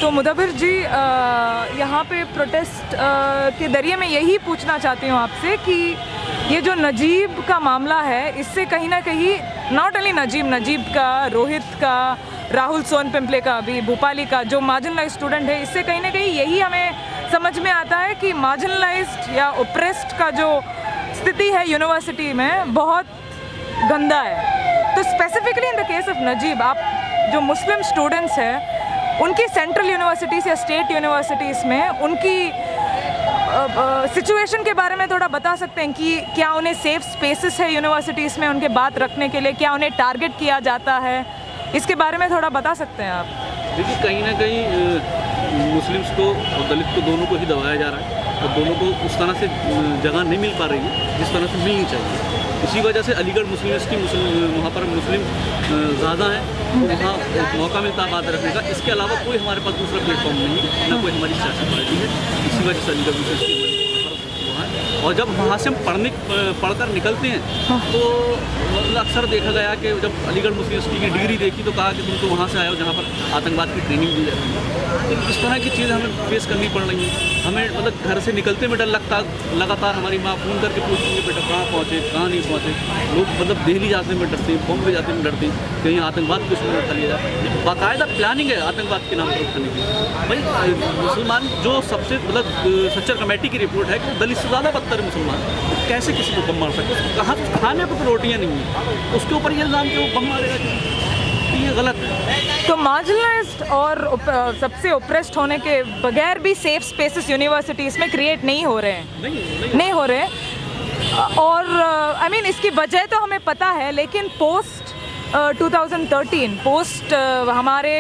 तो मुदब्बिर जी, यहाँ पे प्रोटेस्ट के दरिए में यही पूछना चाहती हूँ आपसे कि ये जो नजीब का मामला है, इससे कहीं ना कहीं नॉट ओनली नजीब का, रोहित का, राहुल सोनपिंपले का, अभी भोपाली का जो मार्जिनलाइज्ड स्टूडेंट है, इससे कहीं ना कहीं यही हमें समझ में आता है कि मार्जिनलाइज्ड या ओप्रेस्ड का जो स्थिति है यूनिवर्सिटी में बहुत गंदा है। तो specifically in the case of Najeeb, आप जो मुस्लिम स्टूडेंट्स हैं उनकी सेंट्रल यूनिवर्सिटीज़ या स्टेट यूनिवर्सिटीज़ में उनकी सिचुएशन के बारे में थोड़ा बता सकते हैं कि क्या उन्हें सेफ स्पेसेस है यूनिवर्सिटीज़ में उनके बात रखने के लिए, क्या उन्हें टारगेट किया जाता है, इसके बारे में थोड़ा बता सकते हैं आप? देखिए, कहीं ना कहीं मुस्लिम्स को और दलित को दोनों को ही दबाया जा रहा है और दोनों को उस तरह से जगह नहीं मिल पा रही है जिस तरह से मिलनी चाहिए। इसी वजह से अलीगढ़ मुस्लिम यूनिवर्सिटी, वहाँ पर मुस्लिम ज़्यादा हैं, तो वहाँ मौका मिलता है बात रखने का। इसके अलावा कोई हमारे पास दूसरा प्लेटफॉर्म नहीं है, ना कोई हमारी सियासी पार्टी है। इसी वजह से अलीगढ़ मुस्लिम यूनिवर्सिटी और जब वहाँ से हम पढ़कर निकलते हैं तो अक्सर देखा गया कि जब अलीगढ़ मुस्लिम यूनिवर्सिटी की डिग्री देखी तो कहा कि तुम तो वहाँ से आए हो जहाँ पर आतंकवाद की ट्रेनिंग दी जाती है। तो इस तरह की चीज़ें हमें फेस करनी पड़ रही हैं। हमें मतलब घर से निकलते में डर लगता, लगातार हमारी माँ फ़ोन करके पूछती है बेटा कहाँ पहुँचे, कहाँ नहीं पहुँचे। लोग मतलब दिल्ली जाते में डरते हैं, बॉम्बे जाते में डरते हैं, कहीं आतंकवाद कुछ नहीं उठा लिया जाए। बाकायदा प्लानिंग है आतंकवाद के नाम पर उठाने की। भाई मुसलमान जो सबसे मतलब सच्चर कमेटी की रिपोर्ट है कि दलित से ज़्यादा बदतर मुसलमान, कैसे किसी को बम मार सकते? कहाँ खाने को तो रोटियाँ नहीं हैं, उसके ऊपर ये इल्ज़ाम कि वो बम मारेगा, ये गलत है। तो मार्जिनलाइज्ड और सबसे ओप्रेस्ड होने के बगैर भी सेफ स्पेसेस यूनिवर्सिटीज़ में क्रिएट नहीं हो रहे हैं, नहीं हो रहे हैं। और आई मीन इसकी वजह तो हमें पता है, लेकिन पोस्ट 2013 पोस्ट हमारे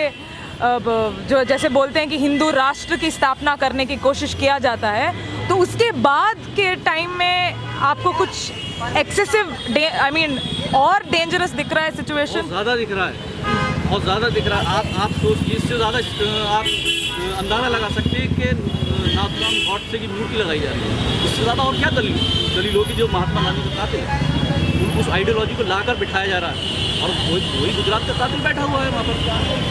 जो जैसे बोलते हैं कि हिंदू राष्ट्र की स्थापना करने की कोशिश किया जाता है, तो उसके बाद के टाइम में आपको कुछ एक्सेसिव आई मीन और डेंजरस दिख रहा है सिचुएशन? ज़्यादा दिख रहा है, बहुत ज़्यादा दिख रहा है। आप सोचिए, इससे ज़्यादा आप अंदाज़ा लगा सकते हैं कि नाथुराम गॉडसे की मूर्ति लगाई जा रही है। इससे ज़्यादा और क्या दलीलों की जो महात्मा गांधी को कातिल है, उस आइडियोलॉजी को लाकर बिठाया जा रहा है और वही गुजरात का कातिल बैठा हुआ है वहाँ पर।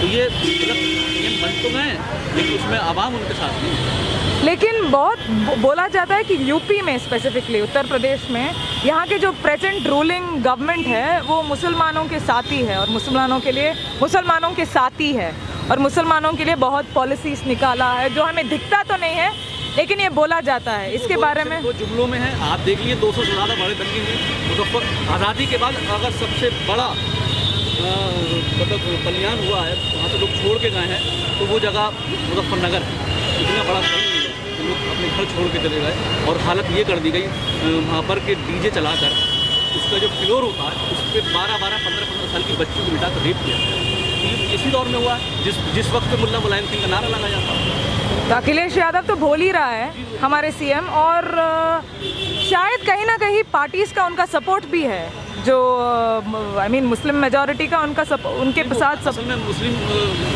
तो ये नियम बन तो गए, लेकिन उसमें आवाम उनके साथ नहीं है। लेकिन बहुत बोला जाता है कि यूपी में स्पेसिफिकली, उत्तर प्रदेश में, यहाँ के जो प्रेजेंट रूलिंग गवर्नमेंट है वो मुसलमानों के साथी है और मुसलमानों के साथी है और मुसलमानों के लिए बहुत पॉलिसीज़ निकाला है जो हमें दिखता तो नहीं है, लेकिन ये बोला जाता है। इसके बारे में वो जुमलों में है। आप देख लिए 200 से ज़्यादा बड़े दंगे हैं मुजफ्फर। आज़ादी के बाद अगर सबसे बड़ा मतलब कल्याण हुआ है, वहाँ से लोग छोड़ के गए हैं, तो वो जगह मुजफ्फरनगर है। इतना बड़ा लोग अपने घर छोड़ के चले गए और हालत ये कर दी गई वहाँ पर कि डीजे चलाकर उसका जो फ्लोर होता है उस पर 12-12, 15-15 साल की बच्चों को बिठा कर रेप किया। ये इसी दौर में हुआ है जिस वक्त पे मुल्ला मुलायम सिंह का नारा लगा जाता। तो अखिलेश यादव तो बोल ही रहा है हमारे सीएम, और शायद कहीं ना कहीं पार्टीज़ का उनका सपोर्ट भी है, जो आई मीन मुस्लिम मेजॉरिटी का उनके साथ असल में मुस्लिम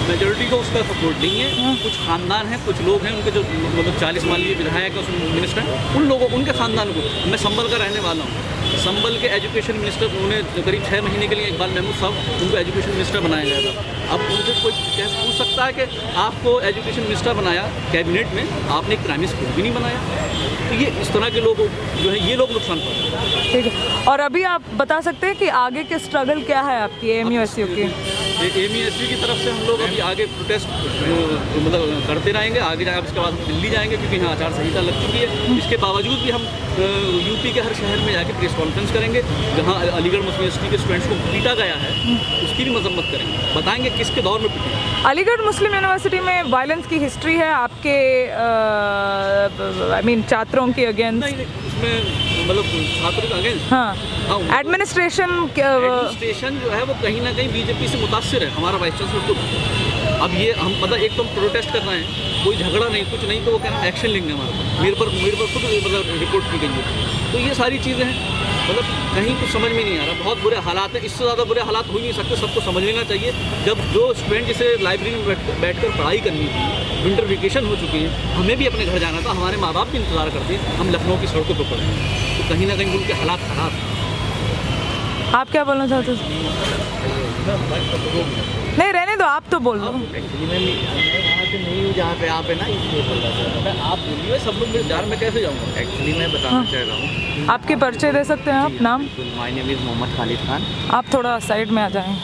मेजॉरिटी को उसका सपोर्ट नहीं है। कुछ खानदान हैं, कुछ लोग हैं उनके जो मतलब 40 मान लीजिए विधायक मिनिस्टर, उन लोगों उनके खानदान को। मैं संभल का रहने वाला हूँ, संभल के एजुकेशन मिनिस्टर उन्होंने करीब 6 महीने के लिए इकबाल महमूद साहब उनको एजुकेशन मिनिस्टर बनाया गया था। अब उनसे कोई कैसे पूछ सकता है कि आपको एजुकेशन मिनिस्टर बनाया कैबिनेट में, आपने एक प्राइम मिनिस्टर भी नहीं बनाया? तो ये इस तरह के लोग जो है ये लोग नुकसान पहुंचा रहे हैं। ठीक है, और अभी आप बता सकते हैं कि आगे के स्ट्रगल क्या है आपकी एएमयू-एसयू की? एएमयू-एसयू की तरफ से हम लोग अभी आगे प्रोटेस्ट मतलब करते रहेंगे। आगे जाकर इसके बाद दिल्ली जाएंगे क्योंकि यहाँ आचार संहिता लग चुकी है। इसके बावजूद भी हम यूपी के हर शहर में जाके प्रेस कॉन्फ्रेंस करेंगे। जहाँ अलीगढ़ मुस्लिम यूनिवर्सिटी के स्टूडेंट्स को पीटा गया है उसकी भी मजम्मत करेंगे, बताएंगे किसके दौर में पीटे। अलीगढ़ मुस्लिम यूनिवर्सिटी में वायलेंस की हिस्ट्री है आपके आई मीन छात्रों के अगेंस्ट? नहीं, उसमें मतलब छात्रों के अगेंस्ट हाँ, एडमिनिस्ट्रेशन जो है वो कहीं ना कहीं बीजेपी से मुतासिर है। हमारा वाइस चांसलर तो अब ये हम मतलब एक तो हम प्रोटेस्ट कर रहे हैं, कोई झगड़ा नहीं कुछ नहीं, तो वो कहना एक्शन लेंगे हमारे पर। मेरे पर खुद मतलब रिपोर्ट की गई है। तो ये सारी चीज़ें हैं, मतलब कहीं कुछ समझ में नहीं आ रहा। बहुत बुरे हालात हैं, इससे ज़्यादा बुरे हालात हो ही नहीं सकते। सबको समझ लेना चाहिए। जब जो स्टूडेंट जिसे लाइब्रेरी में बैठकर पढ़ाई करनी थी, विंटर वेकेशन हो चुकी है, हमें भी अपने घर जाना था, हमारे माँ बाप भी इंतज़ार करते हैं, हम लखनऊ की सड़कों पर पड़े हैं। तो कहीं ना कहीं उनके हालात ख़राब हैं। आप क्या बोलना चाहते हैं? नहीं रहने दो, आप तो बोल दो। से नहीं हूँ जहाँ पे यहाँ पे ना, इसलिए बोल रहा था। मैं आप बोलिए, सब लोग मेरे ध्यान में कैसे जाऊँगा? एक्चुअली मैं बताना चाह रहा हूँ। आपके परिचय दे सकते हैं आप, नाम? My name is Mohammad Khalid Khan. आप थोड़ा साइड में आ जाएं।